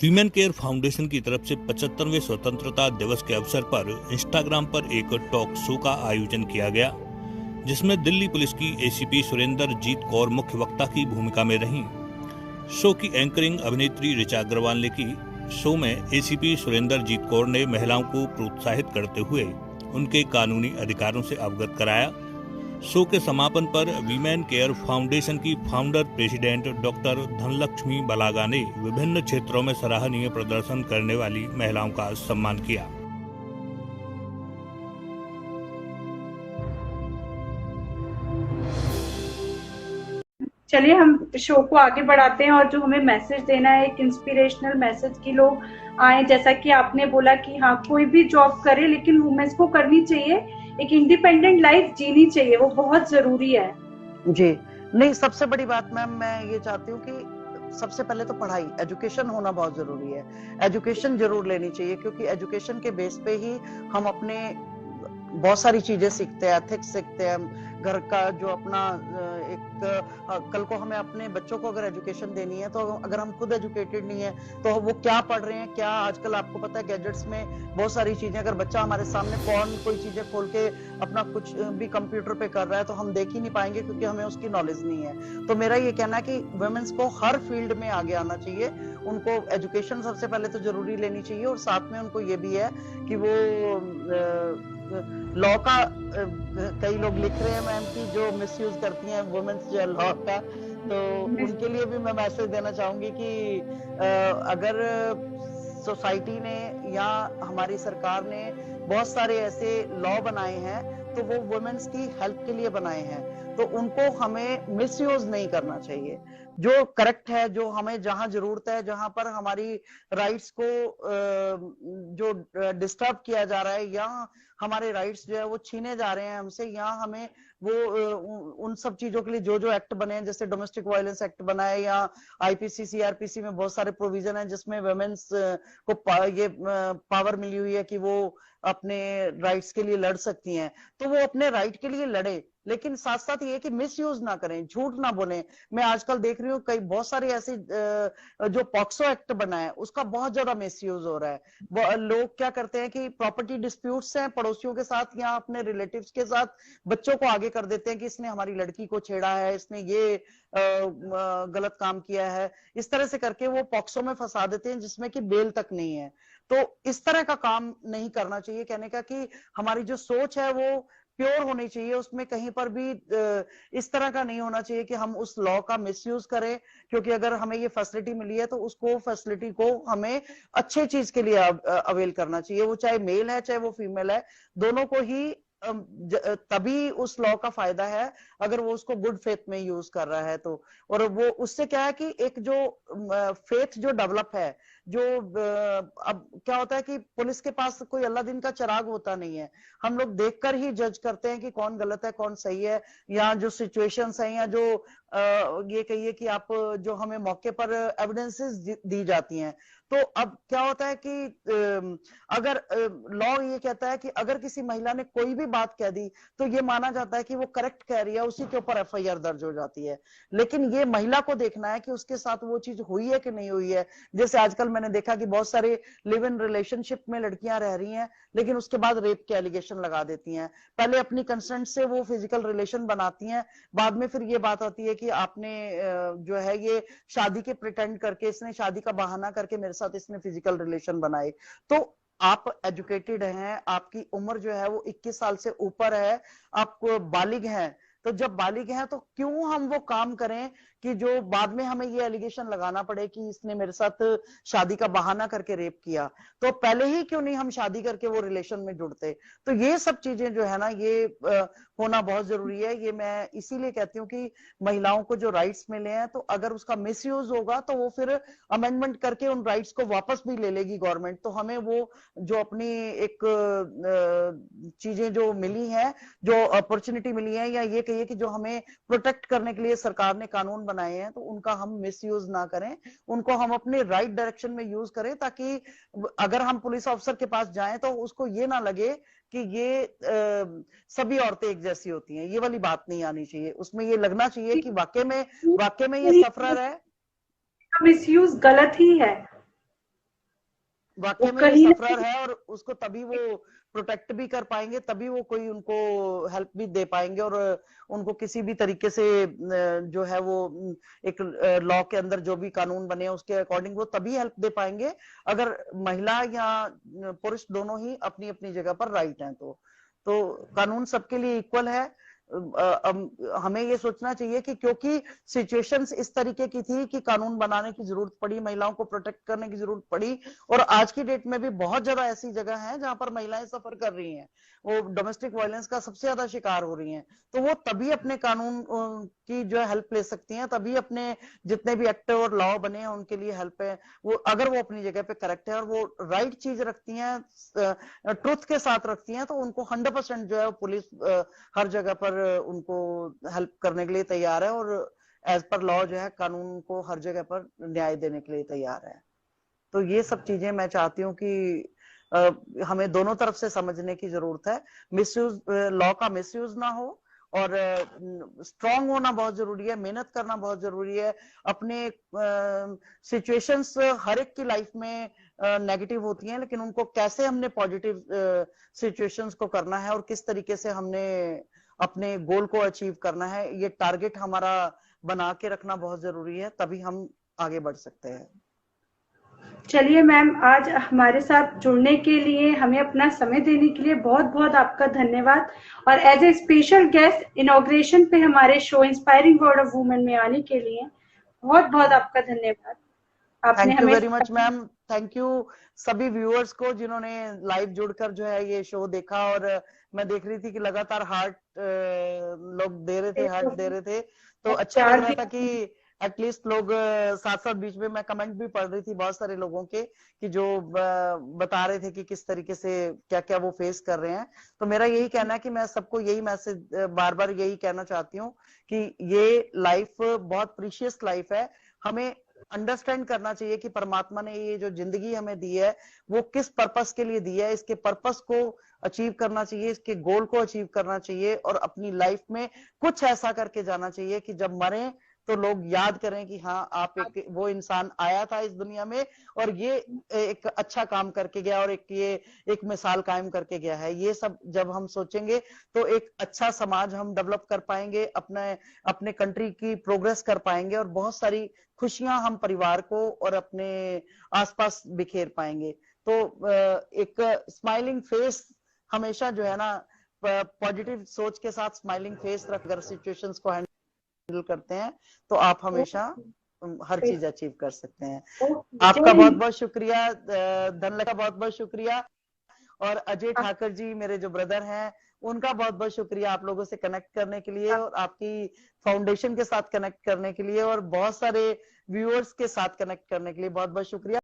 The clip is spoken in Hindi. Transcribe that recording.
वीमेन केयर फाउंडेशन की तरफ से 75वें स्वतंत्रता दिवस के अवसर पर इंस्टाग्राम पर एक टॉक शो का आयोजन किया गया, जिसमें दिल्ली पुलिस की एसीपी सुरेंद्र जीत कौर मुख्य वक्ता की भूमिका में रहीं। शो की एंकरिंग अभिनेत्री ऋचा अग्रवाल ने की। शो में एसीपी सुरेंद्र जीत कौर ने महिलाओं को प्रोत्साहित करते हुए उनके कानूनी अधिकारों से अवगत कराया। शो के समापन पर वीमेन केयर फाउंडेशन की फाउंडर प्रेसिडेंट डॉक्टर धनलक्ष्मी बलागा ने विभिन्न क्षेत्रों में सराहनीय प्रदर्शन करने वाली महिलाओं का सम्मान किया। चलिए हम शो को आगे बढ़ाते हैं और जो हमें मैसेज देना है, एक इंस्पिरेशनल मैसेज की लोग आए। जैसा कि आपने बोला कि हाँ, कोई भी जॉब करे लेकिन वुमेन्स को करनी चाहिए, एक इंडिपेंडेंट लाइफ जीनी चाहिए, वो बहुत जरूरी है। जी नहीं, सबसे बड़ी बात मैम मैं ये चाहती हूँ कि सबसे पहले तो पढ़ाई, एजुकेशन होना बहुत जरूरी है। एजुकेशन जरूर लेनी चाहिए, क्योंकि एजुकेशन के बेस पे ही हम अपने बहुत सारी चीजें सीखते हैं, एथिक्स सीखते हैं, घर का जो अपना एक कल को हमें अपने बच्चों को अगर एजुकेशन देनी है, तो अगर हम खुद एजुकेटेड नहीं है तो वो क्या पढ़ रहे हैं, क्या आजकल आपको पता है गैजेट्स में बहुत सारी चीजें, अगर बच्चा हमारे सामने कोई चीजें खोल के अपना कुछ भी कंप्यूटर पे कर रहा है तो हम देख ही नहीं पाएंगे, क्योंकि हमें उसकी नॉलेज नहीं है। तो मेरा ये कहना है कि वुमेन्स को हर फील्ड में आगे आना चाहिए। उनको एजुकेशन सबसे पहले तो जरूरी लेनी चाहिए, और साथ में उनको ये भी है कि वो लॉ का कई लोग लिख रहे हैं मैम की जो मिसयूज करती हैं वुमेन्स जो लॉ का, तो उनके लिए भी मैं मैसेज देना चाहूंगी कि अगर सोसाइटी ने या हमारी सरकार ने बहुत सारे ऐसे लॉ बनाए हैं तो वो वुमेन्स की हेल्प के लिए बनाए हैं, तो उनको हमें मिसयूज नहीं करना चाहिए। जो करेक्ट है, जो हमें जहां जरूरत है, जहां पर हमारी राइट्स को जो डिस्टर्ब किया जा रहा है या हमारे राइट्स जो है वो छीने जा रहे हैं हमसे, या हमें वो उन सब चीजों के लिए जो एक्ट बने हैं, जैसे डोमेस्टिक वायलेंस एक्ट बना है या आईपीसी सीआरपीसी में बहुत सारे प्रोविजन है जिसमें वुमेन्स को ये पावर मिली हुई है कि वो अपने राइट्स के लिए लड़ सकती हैं, तो वो अपने राइट के लिए लड़े, लेकिन साथ साथ ये कि मिस यूज ना करें, झूठ ना बोलें। मैं आजकल देख रही हूँ कई बहुत सारे ऐसे जो पॉक्सो एक्ट बना है उसका बहुत ज्यादा मिस यूज हो रहा है। लोग क्या करते हैं कि प्रॉपर्टी डिस्प्यूट्स हैं पड़ोसियों के साथ या अपने रिलेटिव्स के साथ, बच्चों को आगे कर देते हैं कि इसने हमारी लड़की को छेड़ा है, इसने ये गलत काम किया है, इस तरह से करके वो पॉक्सो में फंसा देते हैं जिसमें कि बेल तक नहीं है। तो इस तरह का काम नहीं करना चाहिए। कहने का कि हमारी जो सोच है वो प्योर होनी चाहिए, उसमें कहीं पर भी इस तरह का नहीं होना चाहिए कि हम उस लॉ का मिसयूज करें, क्योंकि अगर हमें ये फैसिलिटी मिली है तो उसको फैसिलिटी को हमें अच्छे चीज के लिए अवेल करना चाहिए। वो चाहे मेल है चाहे वो फीमेल है, दोनों को ही तभी उस लॉ का फायदा है अगर वो उसको गुड फेथ में यूज कर रहा है तो। और वो उससे क्या है कि एक जो फेथ जो डेवलप है, जो अब क्या होता है कि पुलिस के पास कोई अल्लाह दिन का चिराग होता नहीं है, हम लोग देखकर ही जज करते हैं कि कौन गलत है कौन सही है, या जो सिचुएशंस हैं या जो ये कहिए कि आप जो हमें मौके पर एविडेंसेस दी जाती हैं, तो अब क्या होता है कि अगर लॉ ये कहता है कि अगर किसी महिला ने कोई भी बात कह दी तो ये माना जाता है कि वो करेक्ट कह रही है, उसी के ऊपर एफआईआर दर्ज हो जाती है। लेकिन ये महिला को देखना है कि उसके साथ वो चीज हुई है कि नहीं हुई है। जैसे आजकल मैंने देखा कि बहुत सारे लिव इन रिलेशनशिप में लड़कियां रह रही हैं, लेकिन उसके बाद रेप के एलिगेशन लगा देती हैं। पहले अपनी कंसेंट से वो फिजिकल रिलेशन बनाती हैं, बाद में फिर ये बात आती है कि आपने जो है ये शादी के प्रिटेंड करके, इसने शादी का बहाना करके मेरे साथ इसने फिजिकल रिलेशन बनाए। तो आप एजुकेटेड हैं, आपकी उम्र जो है वो 21 साल से ऊपर है, आप बालिग हैं, तो जब बालिग हैं तो क्यों हम वो काम करें कि जो बाद में हमें ये एलिगेशन लगाना पड़े कि इसने मेरे साथ शादी का बहाना करके रेप किया। तो पहले ही क्यों नहीं हम शादी करके वो रिलेशन में जुड़ते। तो ये सब चीजें जो है ना, ये होना बहुत जरूरी है। ये मैं इसीलिए कहती हूँ कि महिलाओं को जो राइट्स मिले हैं, तो अगर उसका मिसयूज होगा तो वो फिर अमेंडमेंट करके उन राइट्स को वापस भी ले लेगी गवर्नमेंट। तो हमें वो जो अपनी एक चीजें जो मिली हैं, जो अपॉर्चुनिटी मिली है, या ये कहिए कि जो हमें प्रोटेक्ट करने के लिए सरकार ने कानून बनाए हैं, तो उनका हम मिसयूज ना करें, उनको हम अपने राइट डायरेक्शन में यूज करें, ताकि अगर हम पुलिस ऑफिसर के पास जाएं तो उसको ये ना लगे कि ये सभी औरतें एक जैसी होती हैं। ये वाली बात नहीं आनी चाहिए, उसमें ये लगना चाहिए कि वाकई में ये सफरर है। मिसयूज गलत ही है। वाकई में कहीं ये ना सफरर है, और उसको तभी वो प्रोटेक्ट भी कर पाएंगे, तभी वो कोई उनको हेल्प भी दे पाएंगे, और उनको किसी भी तरीके से जो है वो एक लॉ के अंदर जो भी कानून बने हैं उसके अकॉर्डिंग वो तभी हेल्प दे पाएंगे अगर महिला या पुरुष दोनों ही अपनी अपनी जगह पर राइट हैं। तो कानून सबके लिए इक्वल है। हमें ये सोचना चाहिए कि क्योंकि सिचुएशंस इस तरीके की थी कि कानून बनाने की जरूरत पड़ी, महिलाओं को प्रोटेक्ट करने की जरूरत पड़ी, और आज की डेट में भी बहुत ज्यादा ऐसी जगह है जहां पर महिलाएं सफर कर रही हैं, वो डोमेस्टिक वायलेंस का सबसे ज्यादा शिकार हो रही हैं। तो वो तभी अपने कानून की जो है हेल्प ले सकती हैं, तभी अपने जितने भी एक्ट और लॉ बने हैं उनके लिए हेल्प है वो, अगर वो अपनी जगह पे करेक्ट है और वो राइट चीज रखती हैं, ट्रुथ के साथ रखती हैं, तो उनको 100% जो है पुलिस हर जगह पर उनको हेल्प करने के लिए तैयार है, और एज पर लॉ जो है कानून को हर जगह पर न्याय देने के लिए तैयार है। तो ये सब चीजें मैं चाहती हूँ कि हमें दोनों तरफ से समझने की जरूरत है। मिसयूज, लॉ का मिसयूज ना हो, और स्ट्रांग होना बहुत जरूरी है, मेहनत करना बहुत जरूरी है। अपने सिचुएशंस हर एक की लाइफ में नेगेटिव होती हैं, लेकिन उनको कैसे हमने पॉजिटिव सिचुएशंस को करना है और किस तरीके से हमने अपने गोल को अचीव करना है, ये टारगेट हमारा बना के रखना बहुत जरूरी है, तभी हम आगे बढ़ सकते हैं। चलिए मैम, आज हमारे साथ जुड़ने के लिए, हमें अपना समय देने के लिए बहुत बहुत आपका धन्यवाद। और as a special guest inauguration पे हमारे show inspiring word of women में आने के लिए बहुत बहुत आपका धन्यवाद। आपने थैंक यू हमें very much ma'am. Thank you सभी व्यूअर्स को जिन्होंने लाइव जुड़कर जो है ये शो देखा, और मैं देख रही थी कि लगातार हार्ट लोग दे रहे थे, हार्ट दे रहे थे, तो अच्छा लग रहा था कि एटलीस्ट लोग साथ साथ, बीच में मैं कमेंट भी पढ़ रही थी बहुत सारे लोगों के कि जो बता रहे थे कि किस तरीके से क्या क्या वो फेस कर रहे हैं। तो मेरा यही कहना है कि मैं सबको यही मैसेज बार बार यही कहना चाहती हूँ कि ये लाइफ बहुत प्रीशियस लाइफ है। हमें अंडरस्टैंड करना चाहिए कि परमात्मा ने ये जो जिंदगी हमें दी है वो किस पर्पस के लिए दी है, इसके पर्पस को अचीव करना चाहिए, इसके गोल को अचीव करना चाहिए, और अपनी लाइफ में कुछ ऐसा करके जाना चाहिए कि जब मरे तो लोग याद करें कि हाँ, आप एक वो इंसान आया था इस दुनिया में और ये एक अच्छा काम करके गया, और ये एक मिसाल कायम करके गया है। ये सब जब हम सोचेंगे तो एक अच्छा समाज हम डेवलप कर पाएंगे, अपने कंट्री की प्रोग्रेस कर पाएंगे, और बहुत सारी खुशियां हम परिवार को और अपने आसपास बिखेर पाएंगे। तो एक स्माइलिंग फेस हमेशा जो है ना, पॉजिटिव सोच के साथ स्माइलिंग फेस रखकर सिचुएशंस को हैंडल करते हैं, तो आप हमेशा हर चीज अचीव कर सकते हैं। आपका बहुत बहुत शुक्रिया, धनलक्ष्मी का बहुत बहुत शुक्रिया, और अजय ठाकर जी मेरे जो ब्रदर हैं उनका बहुत बहुत शुक्रिया आप लोगों से कनेक्ट करने के लिए, और आपकी फाउंडेशन के साथ कनेक्ट करने के लिए, और बहुत सारे व्यूअर्स के साथ कनेक्ट करने के लिए बहुत बहुत शुक्रिया।